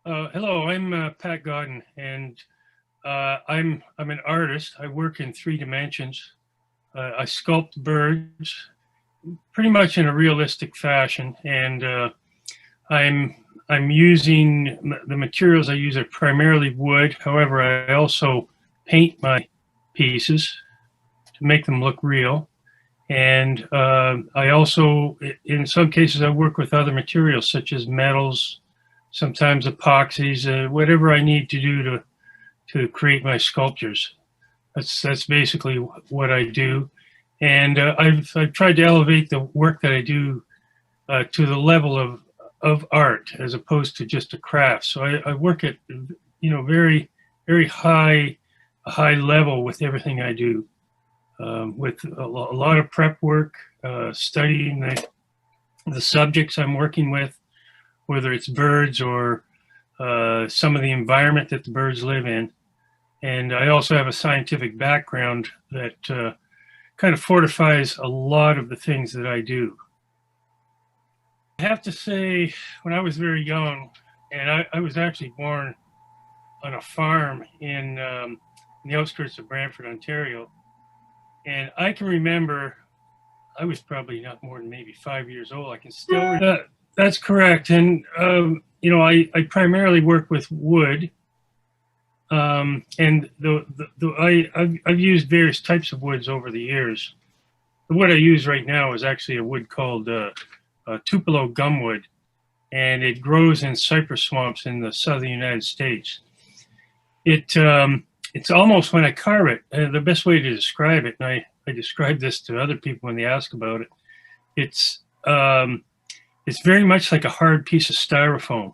Hello, I'm Pat Godin, and I'm an artist. I work in three dimensions. I sculpt birds, pretty much in a realistic fashion, and I'm I'm using the materials I use are primarily wood. However, I also paint my pieces to make them look real, and I also, in some cases, I work with other materials such as metals, sometimes epoxies, whatever I need to do to create my sculptures. That's basically what I do, and I've tried to elevate the work that I do to the level of art as opposed to just a craft. So I work at very high level with everything I do, with a lot of prep work, studying the subjects I'm working with, whether it's birds or some of the environment that the birds live in. And I also have a scientific background that kind of fortifies a lot of the things that I do. I have to say, when I was very young, and I was actually born on a farm in the outskirts of Brantford, Ontario, and I can remember I was probably not more than maybe 5 years old. I can still. That's correct, and I primarily work with wood, and I've used various types of woods over the years. The wood I use right now is actually a wood called Tupelo gumwood, and it grows in cypress swamps in the southern United States. It's almost, when I carve it, the best way to describe it, and I describe this to other people when they ask about it, it's very much like a hard piece of styrofoam.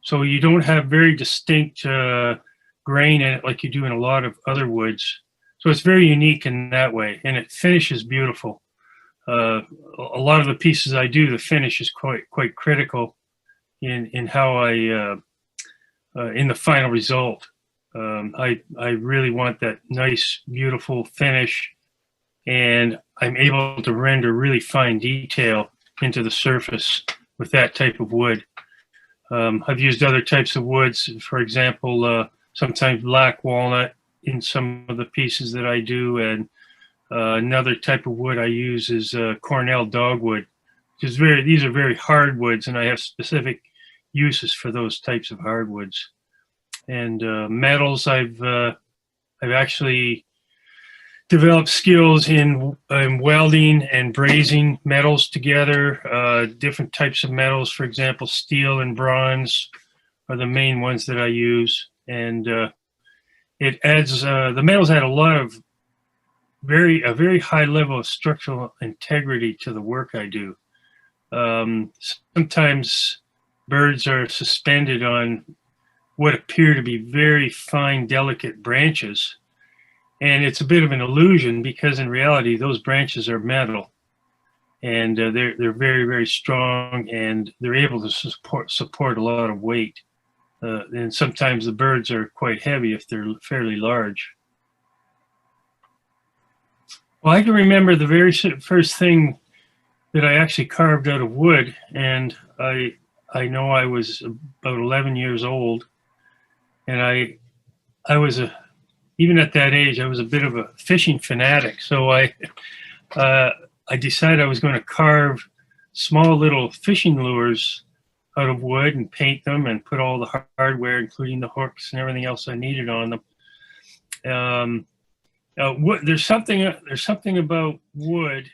So you don't have very distinct grain in it like you do in a lot of other woods. So it's very unique in that way, and it finishes beautiful. A lot of the pieces I do, the finish is quite critical in how in the final result. I really want that nice, beautiful finish, and I'm able to render really fine detail into the surface with that type of wood. I've used other types of woods, for example, sometimes black walnut in some of the pieces that I do, and another type of wood I use is Cornell dogwood. These are very hard woods, and I have specific uses for those types of hardwoods. And metals, I've actually developed skills in welding and brazing metals together. Different types of metals, for example, steel and bronze are the main ones that I use, and it adds the metals add a lot of a very high level of structural integrity to the work I do. Sometimes birds are suspended on what appear to be very fine, delicate branches, and it's a bit of an illusion because in reality those branches are metal, and they're very strong, and they're able to support a lot of weight. And sometimes the birds are quite heavy if they're fairly large. Well, I can remember the very first thing that I actually carved out of wood, and I know I was about 11 years old, and even at that age, I was a bit of a fishing fanatic. So I decided I was going to carve small little fishing lures out of wood and paint them and put all the hardware, including the hooks and everything else I needed on them. There's something about wood.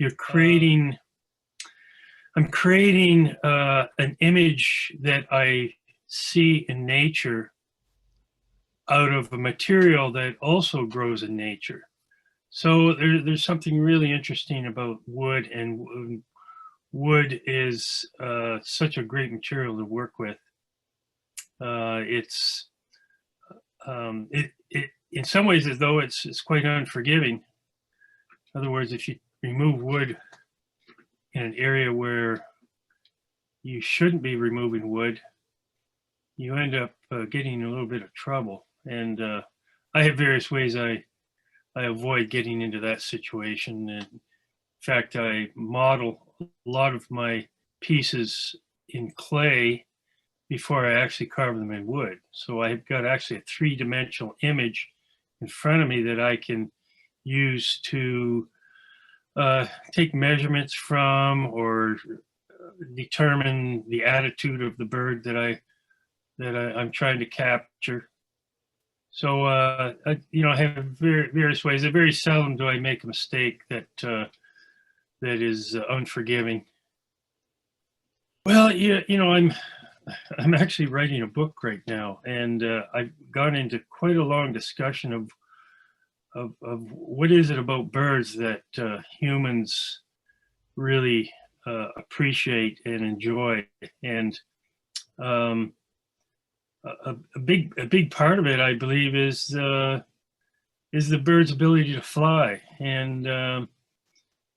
I'm creating an image that I see in nature out of a material that also grows in nature. So there's something really interesting about wood, and wood is such a great material to work with. It's in some ways as though it's quite unforgiving. In other words, if you remove wood in an area where you shouldn't be removing wood, you end up getting in a little bit of trouble. And I have various ways I avoid getting into that situation. And in fact, I model a lot of my pieces in clay before I actually carve them in wood. So I've got actually a three-dimensional image in front of me that I can use to take measurements from, or determine the attitude of the bird that I'm trying to capture. So I have various ways. Very seldom do I make a mistake that is unforgiving. Well, I'm actually writing a book right now, and I've gone into quite a long discussion of what is it about birds that humans really appreciate and enjoy. And a big part of it, I believe, is the bird's ability to fly, and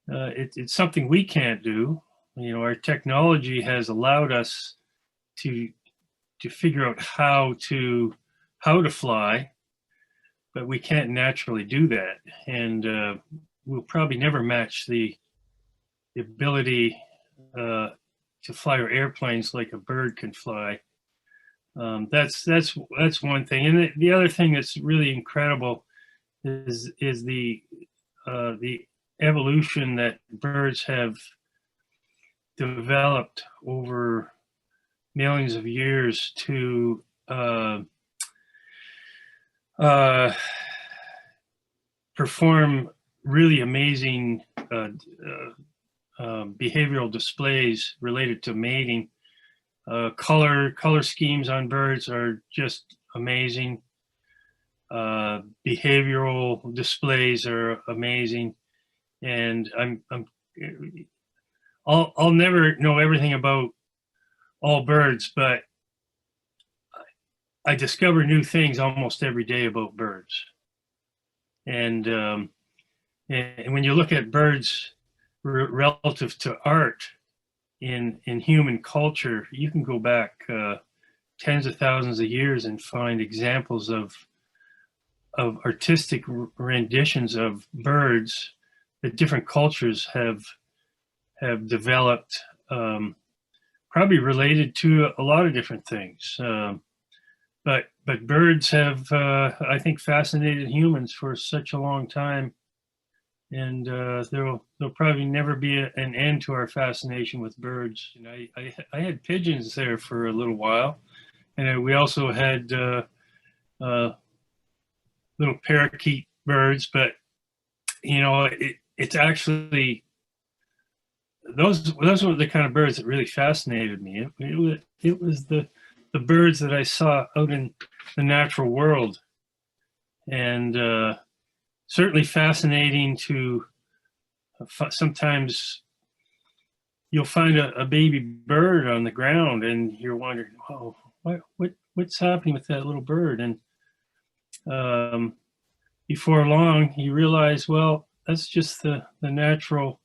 it's something we can't do. Our technology has allowed us to figure out how to fly, but we can't naturally do that, and we'll probably never match the ability to fly our airplanes like a bird can fly. That's one thing, and the other thing that's really incredible is the evolution that birds have developed over millions of years to perform really amazing behavioral displays related to mating. Color schemes on birds are just amazing. Behavioral displays are amazing, and I'll never know everything about all birds, but I discover new things almost every day about birds. And when you look at birds relative to art in human culture, you can go back tens of thousands of years and find examples of artistic renditions of birds that different cultures have developed, probably related to a lot of different things. But birds have, I think, fascinated humans for such a long time, and there'll probably never be an end to our fascination with birds. And I had pigeons there for a little while, and we also had little parakeet birds. But it's actually those were the kind of birds that really fascinated me. It was the birds that I saw out in the natural world, and certainly fascinating to sometimes you'll find a baby bird on the ground and you're wondering, oh, what's happening with that little bird? And before long you realize, well, that's just the natural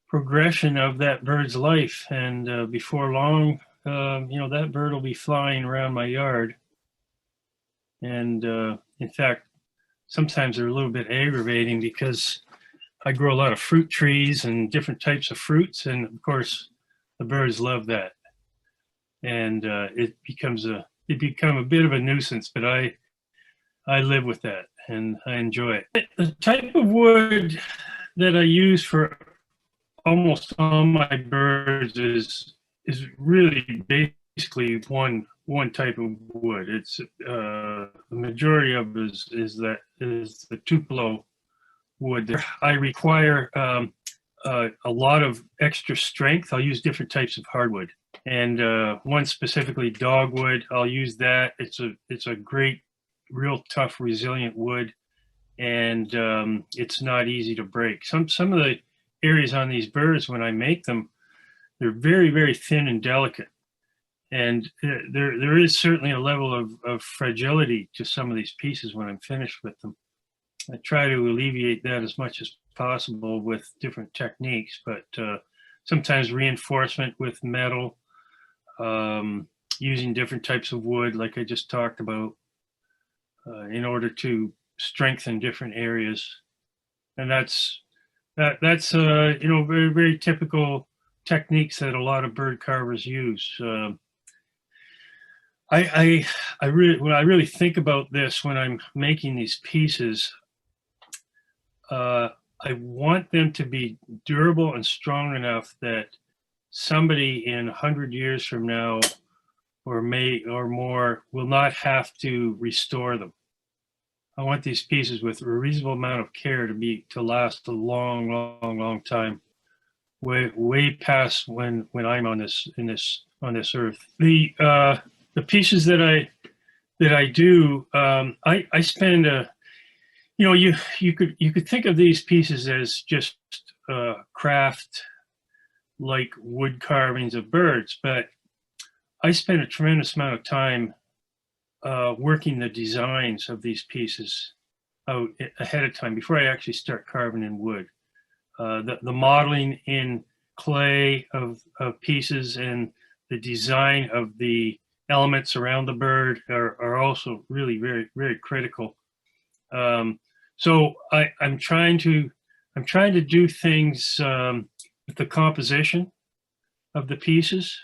progression of that bird's life, and before long, that bird will be flying around my yard. And in fact, sometimes they're a little bit aggravating because I grow a lot of fruit trees and different types of fruits, and of course, the birds love that, and it become a bit of a nuisance. But I live with that, and I enjoy it. The type of wood that I use for almost all my birds is really basically one type of wood. It's the majority of it is the Tupelo wood. I require a lot of extra strength. I'll use different types of hardwood, and one specifically dogwood. I'll use that. It's a great, real tough, resilient wood, and it's not easy to break. Some of the areas on these birds, when I make them, they're very, very thin and delicate, and there is certainly a level of fragility to some of these pieces when I'm finished with them. I try to alleviate that as much as possible with different techniques, but sometimes reinforcement with metal, using different types of wood, like I just talked about, in order to strengthen different areas. And that's very, very typical techniques that a lot of bird carvers use. I really, when I really think about this when I'm making these pieces, I want them to be durable and strong enough that somebody in 100 years from now or more will not have to restore them. I want these pieces with a reasonable amount of care to last a long time, way past when I'm on this earth. The pieces that I do, I spend you could think of these pieces as just craft like wood carvings of birds, but I spend a tremendous amount of time working the designs of these pieces out ahead of time before I actually start carving in wood. The modeling in clay of pieces and the design of the elements around the bird are also really very critical. So I'm trying to do things with the composition of the pieces,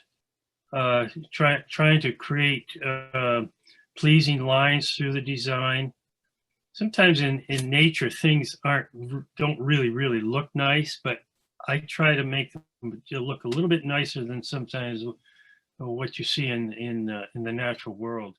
trying to create pleasing lines through the design. Sometimes in nature things don't really look nice, but I try to make them look a little bit nicer than sometimes what you see in the natural world.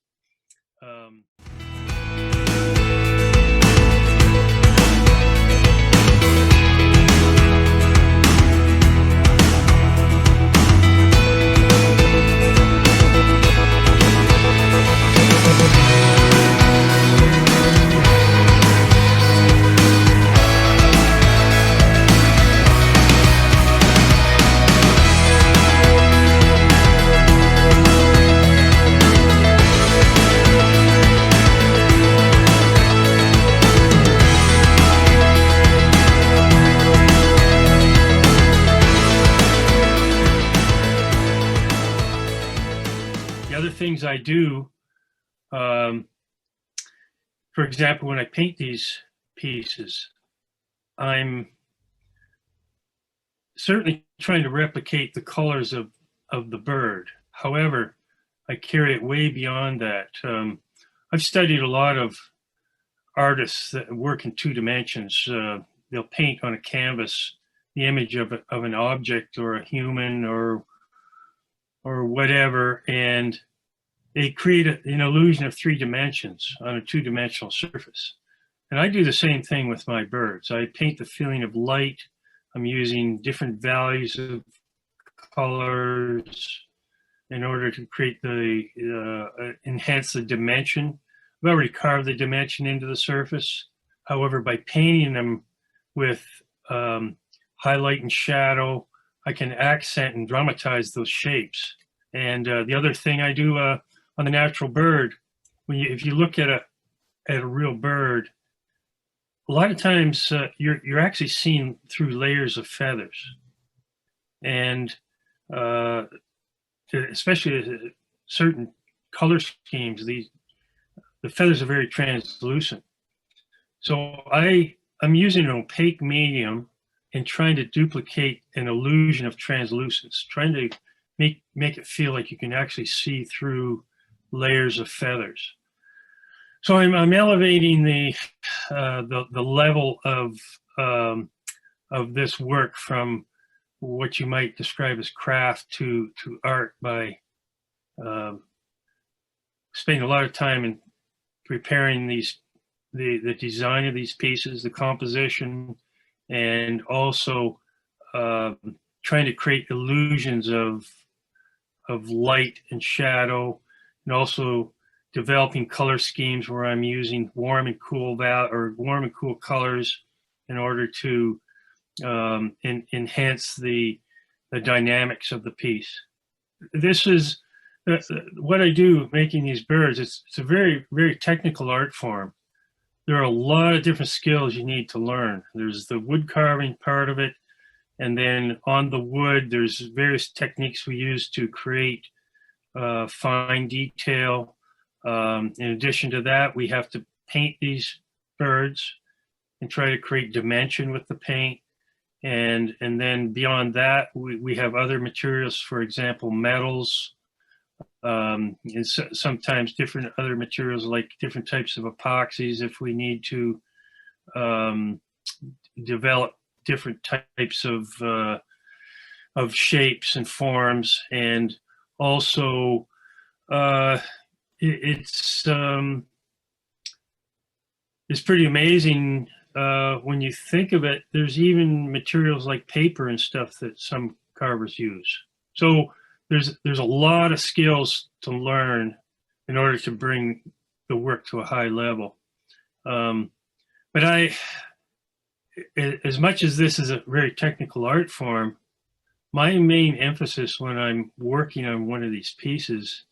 Things I do, for example, when I paint these pieces, I'm certainly trying to replicate the colors of the bird. However, I carry it way beyond that. I've studied a lot of artists that work in two dimensions. They'll paint on a canvas the image of an object or a human or whatever, and they create an illusion of three dimensions on a two-dimensional surface. And I do the same thing with my birds. I paint the feeling of light. I'm using different values of colors in order to create enhance the dimension. I've already carved the dimension into the surface. However, by painting them with highlight and shadow, I can accent and dramatize those shapes. And the other thing I do on the natural bird, if you look at a real bird, a lot of times you're actually seeing through layers of feathers, and especially certain color schemes, the feathers are very translucent. So I'm using an opaque medium and trying to duplicate an illusion of translucence, trying to make it feel like you can actually see through layers of feathers. So I'm elevating the level of this work from what you might describe as craft to art by spending a lot of time in preparing the design of these pieces, the composition, and also trying to create illusions of light and shadow, and also developing color schemes where I'm using warm and cool colors in order to enhance the dynamics of the piece. This is what I do making these birds. It's a very technical art form. There are a lot of different skills you need to learn. There's the wood carving part of it, and then on the wood, there's various techniques we use to create fine detail. In addition to that, we have to paint these birds and try to create dimension with the paint. And then beyond that, we have other materials, for example, metals, and sometimes different other materials like different types of epoxies if we need to develop different types of shapes and forms. And also it's pretty amazing when you think of it. There's even materials like paper and stuff that some carvers use. So there's a lot of skills to learn in order to bring the work to a high level. But as much as this is a very technical art form, my main emphasis when I'm working on one of these pieces,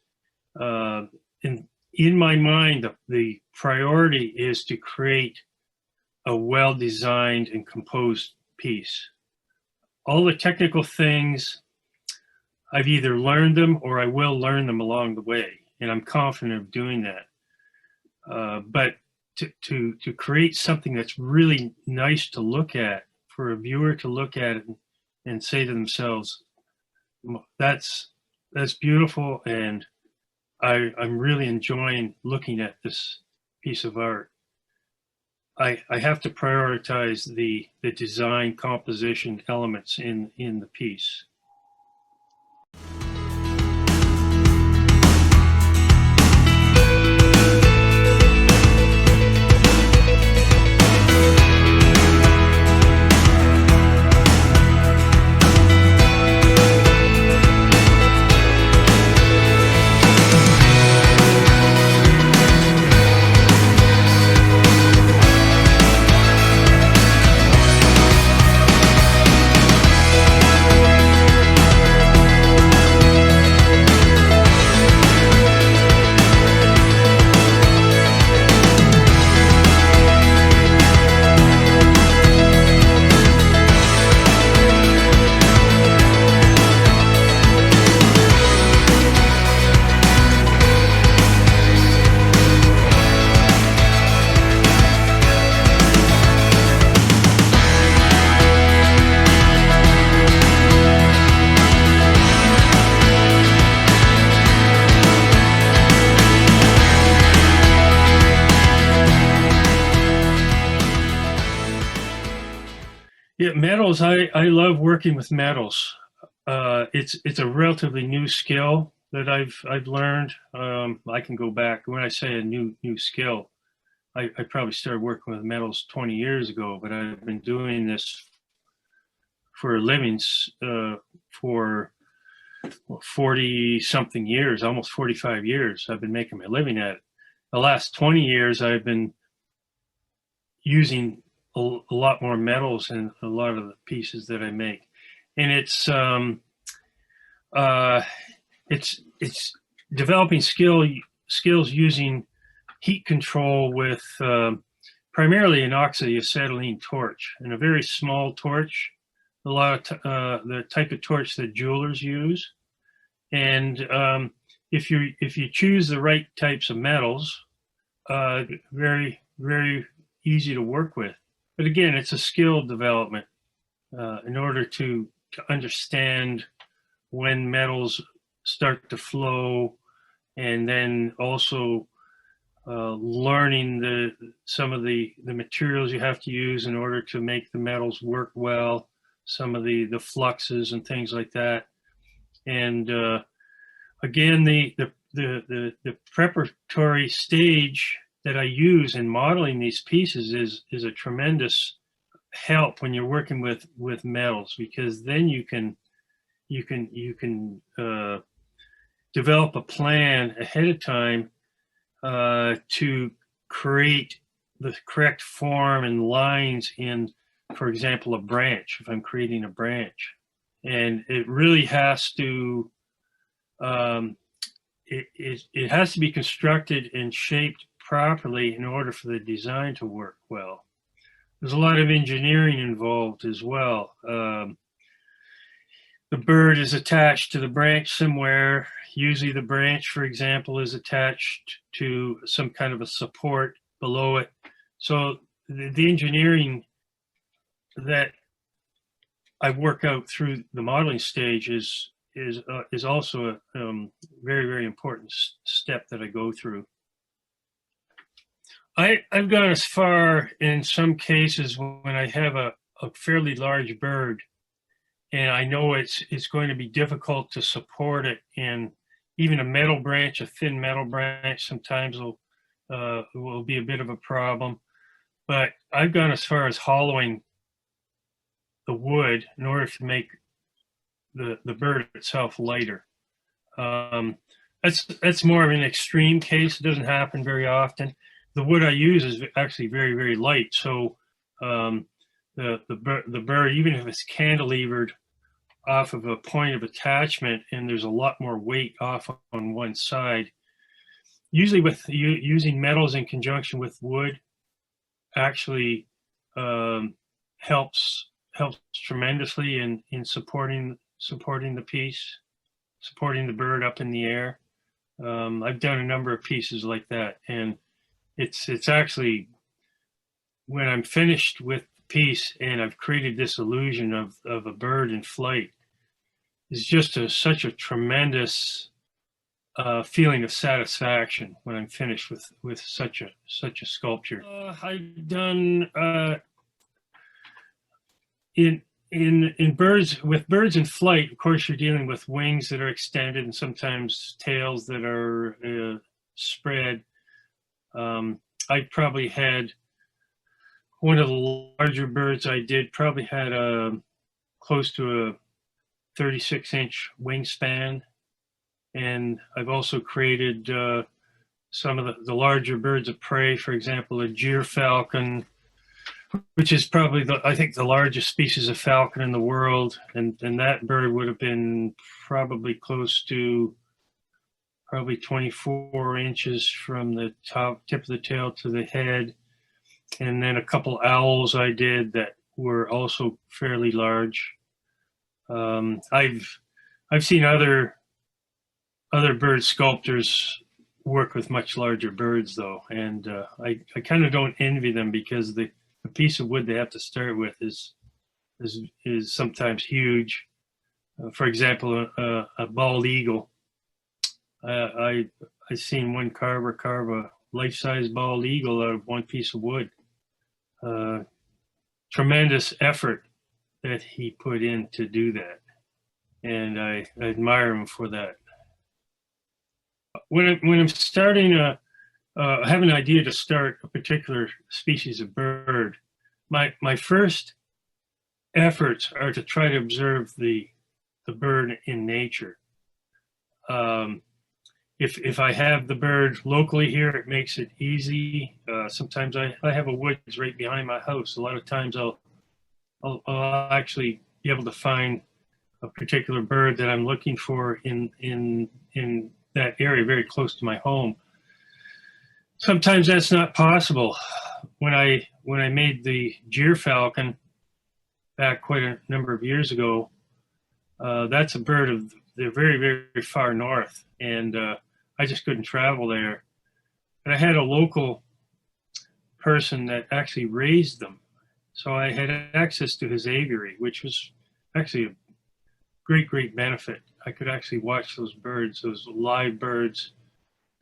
in my mind, the priority is to create a well-designed and composed piece. All the technical things, I've either learned them or I will learn them along the way, and I'm confident of doing that. But to create something that's really nice to look at, for a viewer to look at it and say to themselves, that's beautiful, and I'm really enjoying looking at this piece of art. I have to prioritize the design composition elements in the piece. Yeah, metals. I love working with metals. It's a relatively new skill that I've learned. I can go back when I say a new skill. I probably started working with metals 20 years ago, but I've been doing this for a living for 40 something years, almost 45 years. I've been making my living at it. The last 20 years, I've been using a lot more metals in a lot of the pieces that I make, and it's developing skills using heat control with primarily an oxyacetylene torch, and a very small torch, a lot of the type of torch that jewelers use. And if you choose the right types of metals, very easy to work with. But again, it's a skill development in order to understand when metals start to flow, and then also learning some of the materials you have to use in order to make the metals work well, some of the fluxes and things like that. And again, the preparatory stage that I use in modeling these pieces is a tremendous help when you're working with metals, because then you can develop a plan ahead of time to create the correct form and lines in, for example, a branch, if I'm creating a branch. And it really has to it has to be constructed and shaped properly in order for the design to work well. There's a lot of engineering involved as well. The bird is attached to the branch somewhere. Usually the branch, for example, is attached to some kind of a support below it. So the engineering that I work out through the modeling stage is also a very, very important step that I go through. I've gone as far in some cases when I have a fairly large bird and I know it's going to be difficult to support it, and even a metal branch, a thin metal branch, sometimes will be a bit of a problem. But I've gone as far as hollowing the wood in order to make the bird itself lighter. That's more of an extreme case. It doesn't happen very often. The wood I use is actually very, very light, so the bird, even if it's cantilevered off of a point of attachment and there's a lot more weight off on one side, usually with using metals in conjunction with wood actually helps tremendously in supporting the piece, supporting the bird up in the air. I've done a number of pieces like that, and it's actually, when I'm finished with the piece and I've created this illusion of a bird in flight, it's just such a tremendous feeling of satisfaction when I'm finished with such a sculpture. I've done in birds, with birds in flight, of course, you're dealing with wings that are extended and sometimes tails that are spread. I probably had one of the larger birds I did probably had close to a 36-inch wingspan, and I've also created some of the larger birds of prey. For example, a gyr falcon, which is probably I think the largest species of falcon in the world, and that bird would have been probably close to 24 inches from the tip of the tail to the head. And then a couple owls I did that were also fairly large. I've seen other bird sculptors work with much larger birds though, and I kind of don't envy them, because the piece of wood they have to start with is sometimes huge. For example, a bald eagle. I seen one carver carve a life-size bald eagle out of one piece of wood. Tremendous effort that he put in to do that, and I admire him for that. When I'm starting I have an idea to start a particular species of bird, my first efforts are to try to observe the bird in nature. If I have the bird locally here, it makes it easy. Sometimes I have a woods right behind my house. A lot of times I'll actually be able to find a particular bird that I'm looking for in that area very close to my home. Sometimes that's not possible. When I made the gyr falcon back quite a number of years ago, that's a bird of the very, very far north, and I just couldn't travel there. And I had a local person that actually raised them, so I had access to his aviary, which was actually a great benefit. I could actually watch those birds, those live birds,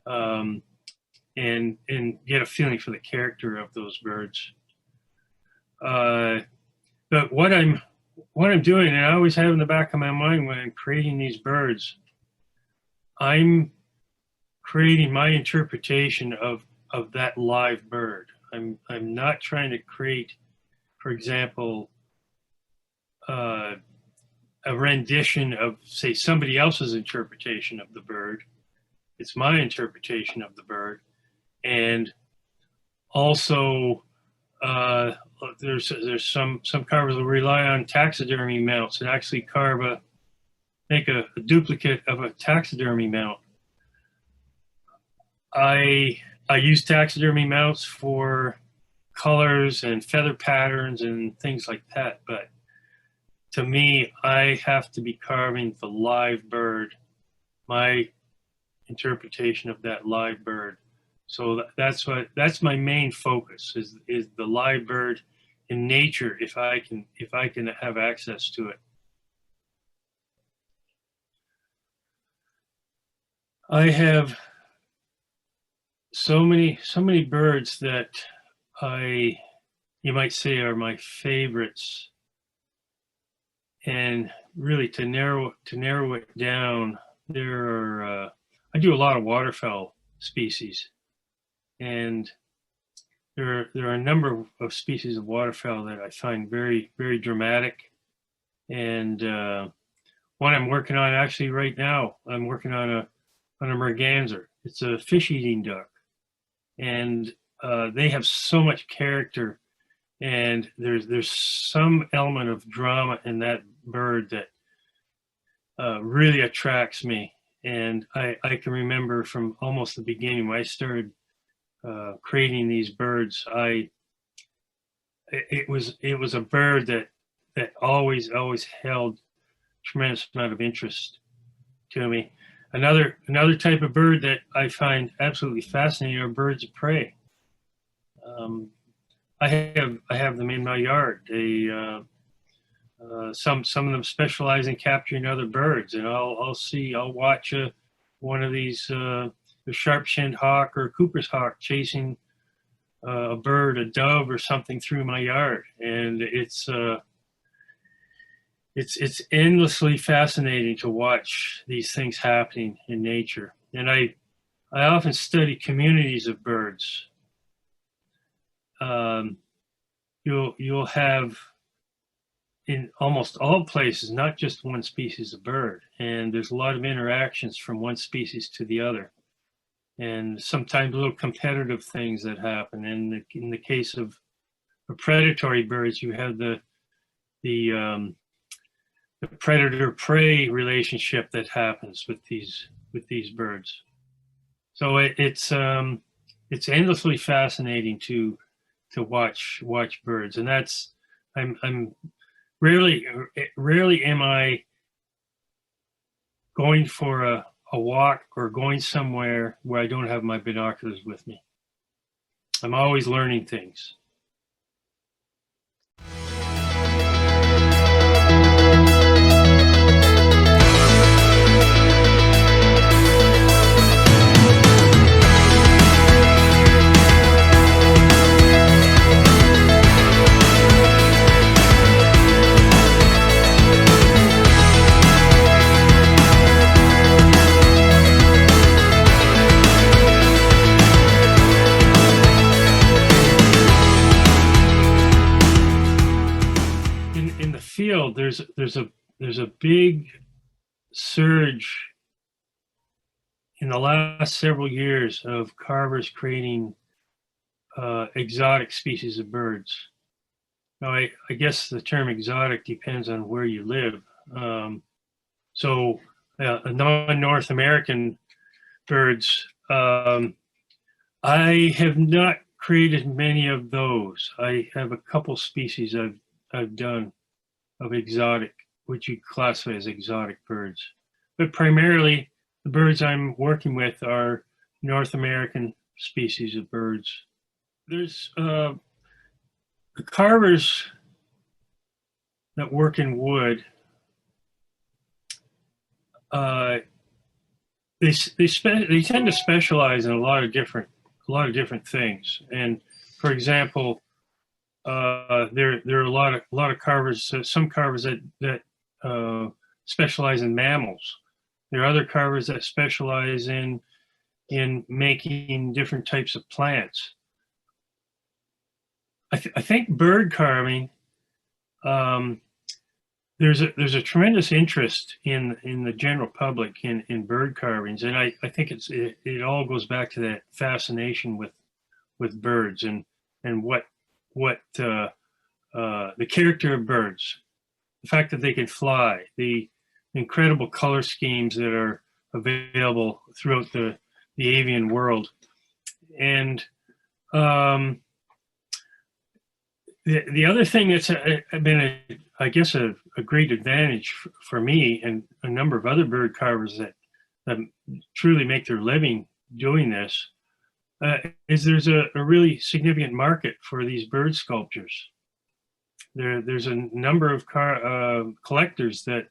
and get a feeling for the character of those birds. But what I'm doing, and I always have in the back of my mind when I'm creating these birds, I'm creating my interpretation of that live bird. I'm not trying to create, for example, a rendition of, say, somebody else's interpretation of the bird. It's my interpretation of the bird. And also, there's some carvers will rely on taxidermy mounts and actually make a duplicate of a taxidermy mount. I use taxidermy mounts for colors and feather patterns and things like that, but to me, I have to be carving the live bird, my interpretation of that live bird. So that's my main focus is the live bird in nature if I can have access to it. I have so many birds that you might say are my favorites, and really to narrow it down, there are I do a lot of waterfowl species, and there are a number of species of waterfowl that I find very dramatic, and one I'm working on actually right now. I'm working on a merganser. It's a fish-eating duck, and they have so much character, and there's some element of drama in that bird that really attracts me. And I can remember from almost the beginning when I started creating these birds, it was a bird that always held tremendous amount of interest to me. Another type of bird that I find absolutely fascinating are birds of prey. I have them in my yard. They some of them specialize in capturing other birds, and I'll watch one of these a sharp-shinned hawk or a Cooper's hawk chasing a bird, a dove or something through my yard, and it's endlessly fascinating to watch these things happening in nature. And I often study communities of birds. You'll have in almost all places not just one species of bird, and there's a lot of interactions from one species to the other, and sometimes little competitive things that happen. And in the case of predatory birds, you have the predator-prey relationship that happens with these birds. So it's endlessly fascinating to watch birds, and that's I'm rarely am I going for a walk or going somewhere where I don't have my binoculars with me. I'm always learning things. Field, there's a big surge in the last several years of carvers creating exotic species of birds. Now, I guess the term exotic depends on where you live. Non-North American birds, I have not created many of those. I have a couple species I've done of exotic, which you classify as exotic birds. But primarily, the birds I'm working with are North American species of birds. There's the carvers that work in wood. They tend to specialize in a lot of different things. And for example, there are a lot of carvers. Some carvers that specialize in mammals. There are other carvers that specialize in making different types of plants. I think bird carving. There's a tremendous interest in the general public in bird carvings, and I think it all goes back to that fascination with birds and what the character of birds, the fact that they can fly, the incredible color schemes that are available throughout the avian world. And the other thing that's been, I guess, a great advantage for me and a number of other bird carvers that truly make their living doing this, is there's a really significant market for these bird sculptures. there's a number of collectors that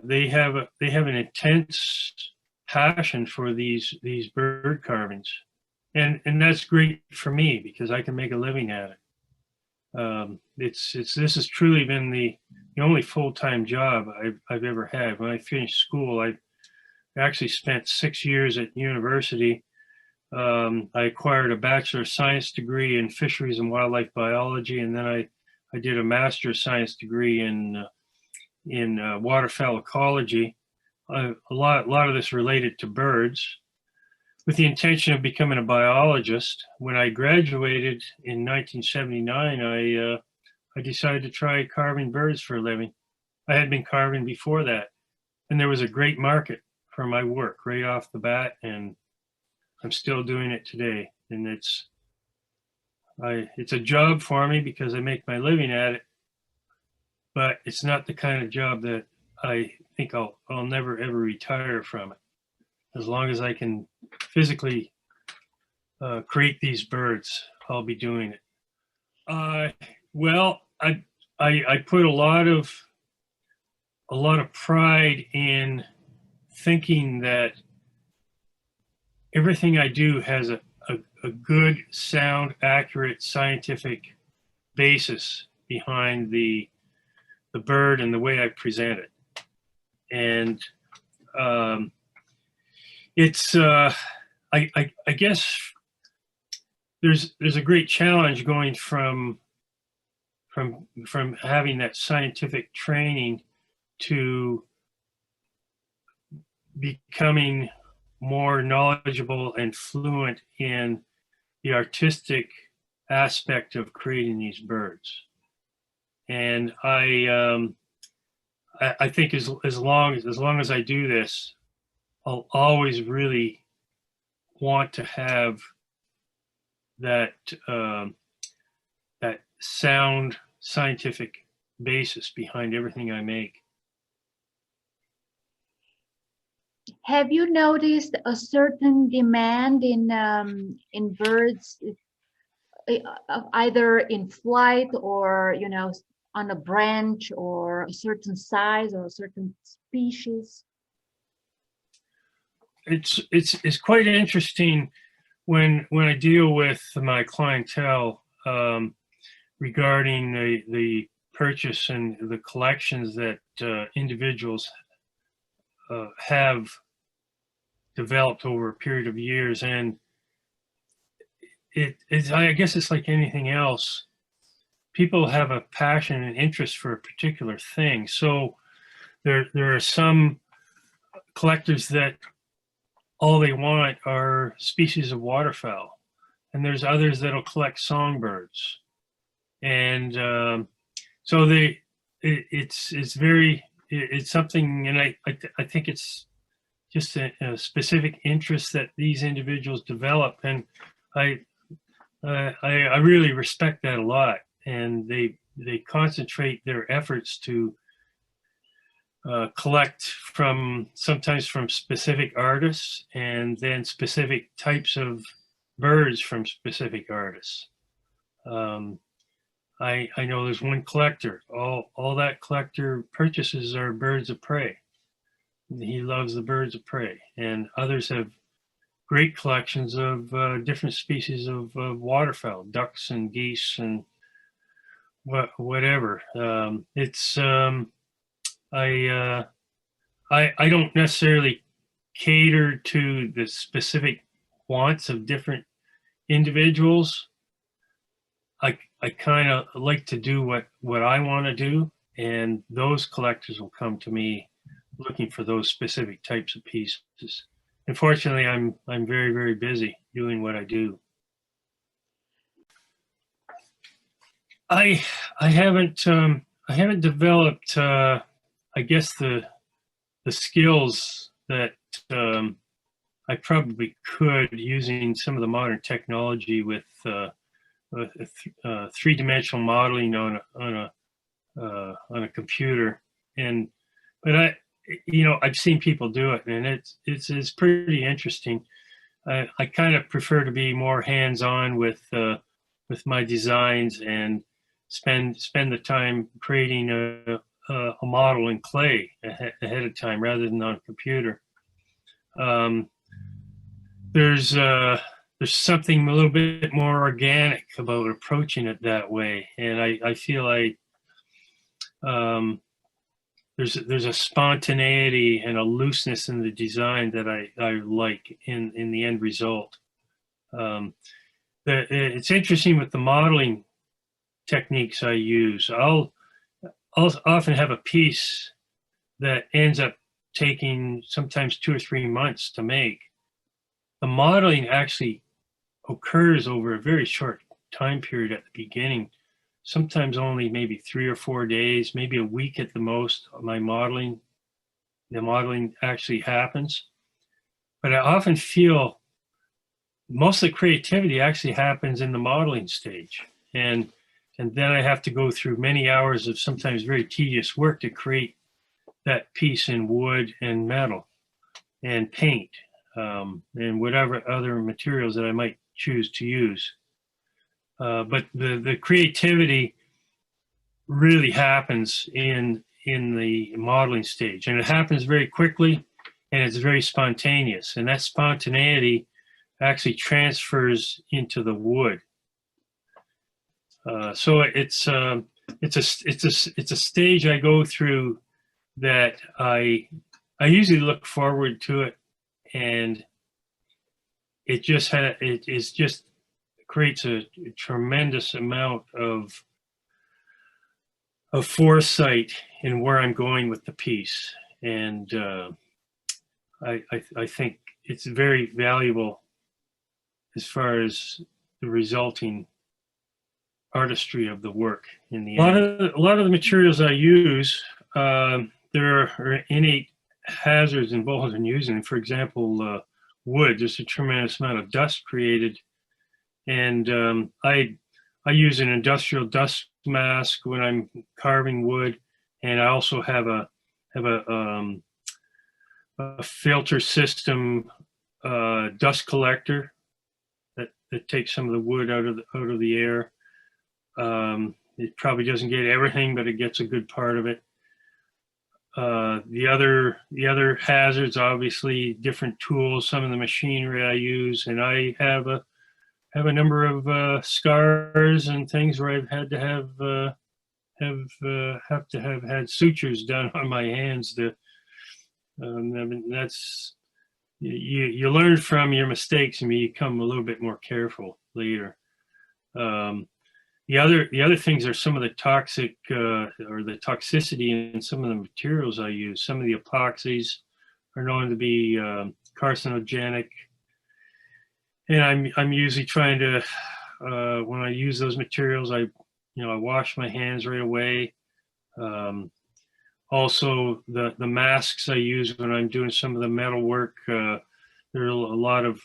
they have an intense passion for these bird carvings, and that's great for me because I can make a living at it. This has truly been the only full-time job I've ever had. When I finished school, I actually spent 6 years at university. I acquired a Bachelor of Science degree in Fisheries and Wildlife Biology, and then I did a Master of Science degree in waterfowl ecology. A lot of this related to birds, with the intention of becoming a biologist. When I graduated in 1979, I decided to try carving birds for a living. I had been carving before that, and there was a great market for my work right off the bat, and I'm still doing it today. And it's a job for me because I make my living at it, but it's not the kind of job that I think I'll never ever retire from it. As long as I can physically create these birds, I'll be doing it. Well, I put a lot of pride in thinking that everything I do has a good, sound, accurate, scientific basis behind the bird and the way I present it. And it's I guess there's a great challenge going from having that scientific training to becoming more knowledgeable and fluent in the artistic aspect of creating these birds. And I think as long as I do this, I'll always really want to have that that sound scientific basis behind everything I make. Have you noticed a certain demand in birds, either in flight or on a branch, or a certain size or a certain species? It's quite interesting when I deal with my clientele regarding the purchase and the collections that individuals have developed over a period of years. And I guess it's like anything else. People have a passion and interest for a particular thing. So there are some collectors that all they want are species of waterfowl, and there's others that'll collect songbirds. And so it's something, and I think it's just a specific interest that these individuals develop, and I really respect that a lot. And they concentrate their efforts to collect sometimes from specific artists, and then specific types of birds from specific artists. I know there's one collector. All that collector purchases are birds of prey. He loves the birds of prey, and others have great collections of different species of waterfowl, ducks and geese and whatever. I don't necessarily cater to the specific wants of different individuals. I kind of like to do what I want to do, and those collectors will come to me looking for those specific types of pieces. Unfortunately, I'm very, very busy doing what I do. I haven't developed I guess the skills that I probably could using some of the modern technology with three-dimensional modeling on a computer. But I've seen people do it, and it's pretty interesting. I kind of prefer to be more hands-on with my designs and spend the time creating a model in clay ahead of time rather than on computer. There's something a little bit more organic about approaching it that way, and I feel like there's a spontaneity and a looseness in the design that I like in the end result. It's interesting with the modeling techniques I use. I'll often have a piece that ends up taking sometimes 2 or 3 months to make. The modeling actually occurs over a very short time period at the beginning, sometimes only maybe 3 or 4 days, maybe a week at the most. The modeling actually happens. But I often feel most of the creativity actually happens in the modeling stage. And then I have to go through many hours of sometimes very tedious work to create that piece in wood and metal and paint, and whatever other materials that I might choose to use. But the creativity really happens in the modeling stage, and it happens very quickly, and it's very spontaneous. And that spontaneity actually transfers into the wood. So it's a stage I go through that I usually look forward to it, and it just creates a tremendous amount of foresight in where I'm going with the piece, and I think it's very valuable as far as the resulting artistry of the work in the end. A lot of the materials I use, there are innate hazards involved in using them. For example, wood, there's a tremendous amount of dust created, and I use an industrial dust mask when I'm carving wood, and I also have a filter system, dust collector that takes some of the wood out of the air. It probably doesn't get everything, but it gets a good part of it. The other hazards, obviously, different tools, some of the machinery I use, and I have a number of scars and things where I've had to have had sutures done on my hands. I mean, that's you learn from your mistakes and you become a little bit more careful later. The other things are some of the toxic or the toxicity in some of the materials I use. Some of the epoxies are known to be carcinogenic, and I'm usually trying to when I use those materials, I wash my hands right away. Also, the masks I use when I'm doing some of the metal work, there are a lot of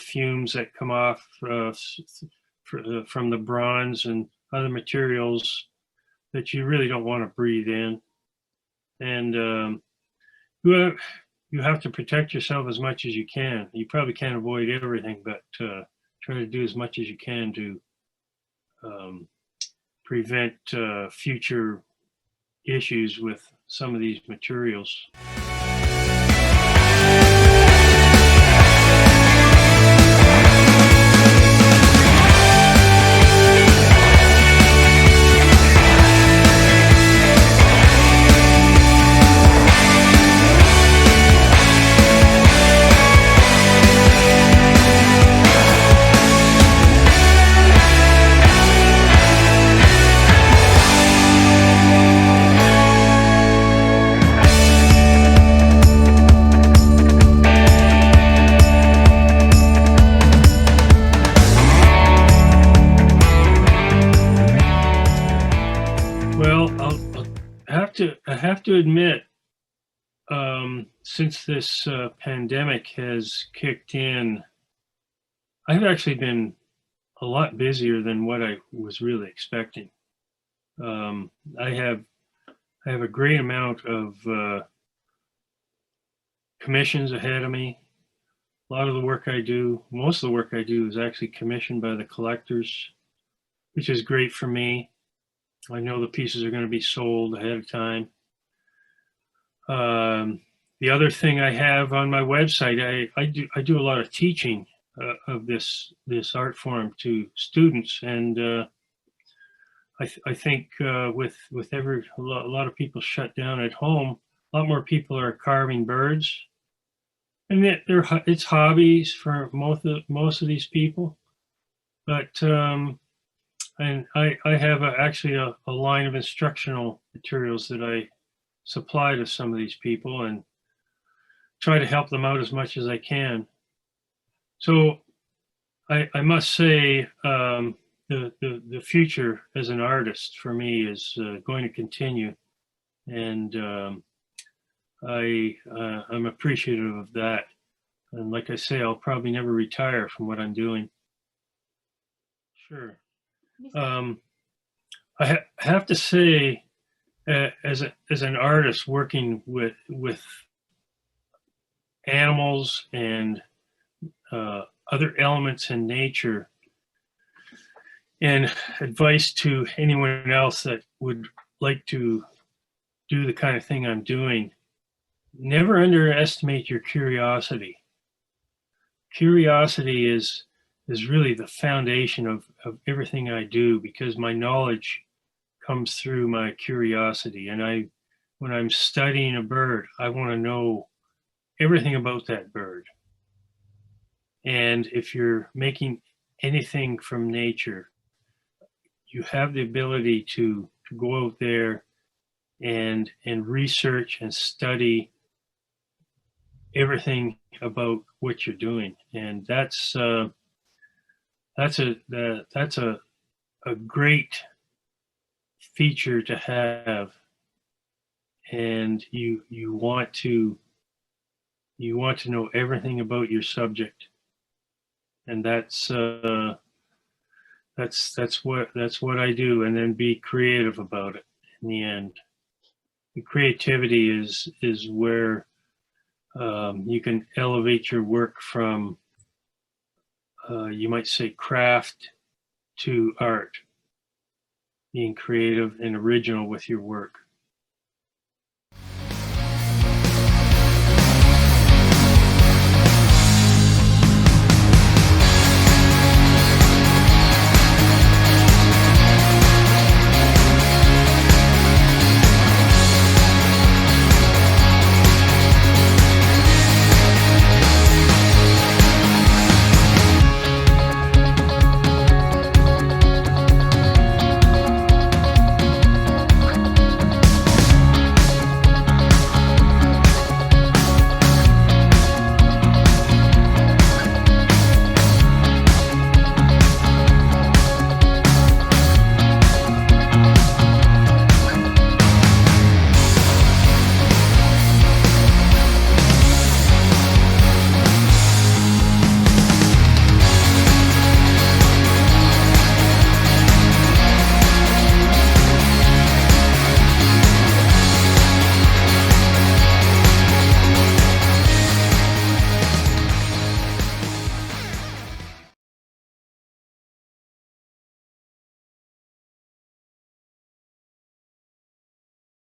fumes that come off from the bronze and other materials that you really don't want to breathe in. And you have to protect yourself as much as you can. You probably can't avoid everything, but try to do as much as you can to prevent future issues with some of these materials. I have to admit, since this pandemic has kicked in, I've actually been a lot busier than what I was really expecting. I have a great amount of commissions ahead of me. A lot of the work I do, most of the work I do is actually commissioned by the collectors, which is great for me. I know the pieces are going to be sold ahead of time. The other thing I have on my website, I do a lot of teaching of this art form to students, and I think with a lot of people shut down at home, a lot more people are carving birds, and it's hobbies for most of these people. But and I have actually a line of instructional materials that I supply to some of these people and try to help them out as much as I can. So I must say the future as an artist for me is going to continue, and I'm appreciative of that. And like I say, I'll probably never retire from what I'm doing. Sure. Um, have to say, as an artist working with animals and other elements in nature, and advice to anyone else that would like to do the kind of thing I'm doing, never underestimate your curiosity. Curiosity is really the foundation of everything I do, because my knowledge comes through my curiosity. And when I'm studying a bird, I want to know everything about that bird. And if you're making anything from nature, you have the ability to go out there and research and study everything about what you're doing. And that's a great feature to have. And you want to know everything about your subject, and that's what I do, and then be creative about it in the end. The creativity is where you can elevate your work from, you might say, craft to art, being creative and original with your work.